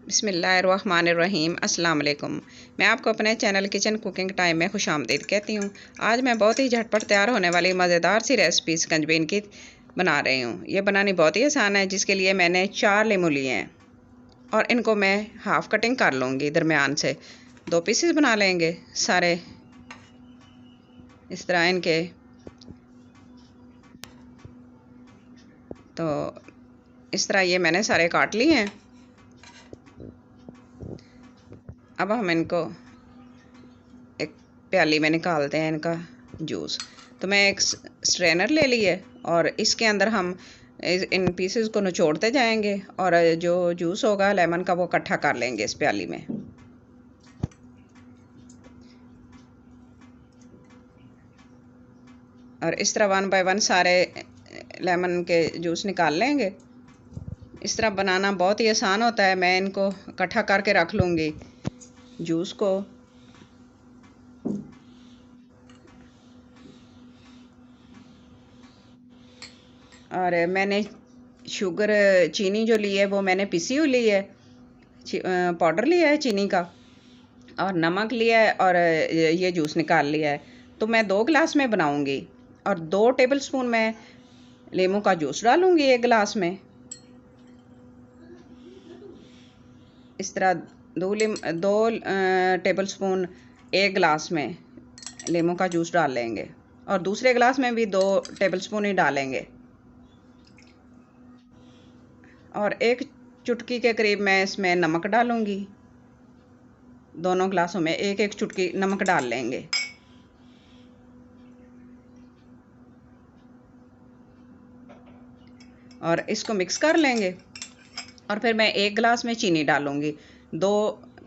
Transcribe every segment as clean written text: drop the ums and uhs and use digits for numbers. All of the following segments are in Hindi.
बिस्मिल्लाहिर्रहमानिर्रहीम अस्सलाम वालेकुम। मैं आपको अपने चैनल किचन कुकिंग टाइम में खुशामदीद कहती हूँ। आज मैं बहुत ही झटपट तैयार होने वाली मज़ेदार सी रेसिपी स्कंजबीन की बना रही हूँ। ये बनानी बहुत ही आसान है, जिसके लिए मैंने 4 लीमू लिए हैं और इनको मैं हाफ़ कटिंग कर लूँगी दरमियान से। 2 पीसेस बना लेंगे सारे इस तरह इनके। तो इस तरह ये मैंने सारे काट लिए हैं। अब हम इनको एक प्याली में निकालते हैं इनका जूस। तो मैं एक स्ट्रेनर ले ली है और इसके अंदर हम इन पीसेस को निचोड़ते जाएंगे और जो जूस होगा लेमन का वो इकट्ठा कर लेंगे इस प्याली में। और इस तरह 1 बाय 1 सारे लेमन के जूस निकाल लेंगे। इस तरह बनाना बहुत ही आसान होता है। मैं इनको इकट्ठा करके रख लूँगी जूस को। और मैंने शुगर चीनी जो ली है वो मैंने पिसी हुई ली है, पाउडर लिया है चीनी का, और नमक लिया है और ये जूस निकाल लिया है। तो मैं 2 गिलास में बनाऊंगी और 2 टेबलस्पून मैं नींबू का जूस डालूंगी एक गिलास में। इस तरह 2 टेबलस्पून एक गिलास में नींबू का जूस डाल लेंगे और दूसरे गिलास में भी 2 टेबलस्पून ही डालेंगे। और 1 चुटकी के करीब मैं इसमें नमक डालूंगी। दोनों गिलासों में 1-1 चुटकी नमक डाल लेंगे। और इसको मिक्स कर लेंगे। और फिर मैं 1 गिलास में चीनी डालूंगी। 2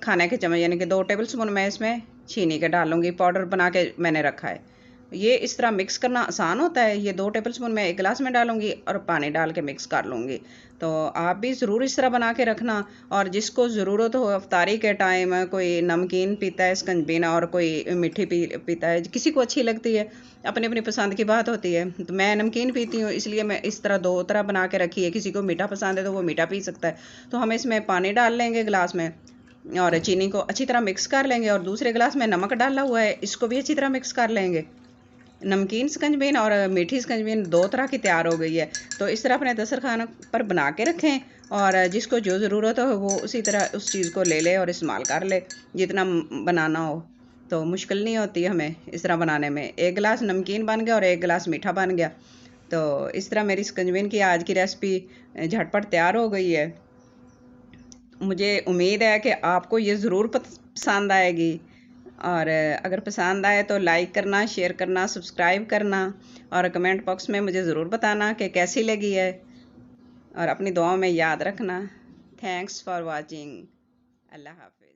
खाने के चम्मच यानी कि 2 टेबलस्पून मैं इसमें चीनी के डालूंगी। पाउडर बना के मैंने रखा है। ये इस तरह मिक्स करना आसान होता है। ये 2 टेबलस्पून मैं 1 गिलास में डालूंगी और पानी डाल के मिक्स कर लूँगी। तो आप भी ज़रूर इस तरह बना के रखना। और जिसको ज़रूरत हो अफ्तारी के टाइम, कोई नमकीन पीता है स्कंजबीन और कोई मीठी पीता है, किसी को अच्छी लगती है, अपनी अपनी पसंद की बात होती है। तो मैं नमकीन पीती हूँ, इसलिए मैं इस तरह 2 तरह बना के रखी है। किसी को मीठा पसंद है तो वो मीठा पी सकता है। तो हम इसमें पानी डाल लेंगे गिलास में और चीनी को अच्छी तरह मिक्स कर लेंगे। और दूसरे गिलास में नमक डाला हुआ है, इसको भी अच्छी तरह मिक्स कर लेंगे। नमकीन स्कंजबीन और मीठी स्कंजबीन 2 तरह की तैयार हो गई है। तो इस तरह अपने दस्तरखान पर बना के रखें और जिसको जो ज़रूरत हो वो उसी तरह उस चीज़ को ले ले और इस्तेमाल कर ले, जितना बनाना हो। तो मुश्किल नहीं होती हमें इस तरह बनाने में। 1 गिलास नमकीन बन गया और 1 गिलास मीठा बन गया। तो इस तरह मेरी स्कंजबीन की आज की रेसिपी झटपट तैयार हो गई है। मुझे उम्मीद है कि आपको ये ज़रूर पसंद आएगी। और अगर पसंद आए तो लाइक करना, शेयर करना, सब्सक्राइब करना और कमेंट बॉक्स में मुझे ज़रूर बताना कि कैसी लगी है। और अपनी दुआओं में याद रखना। Thanks for watching. अल्लाह हाफ़िज़।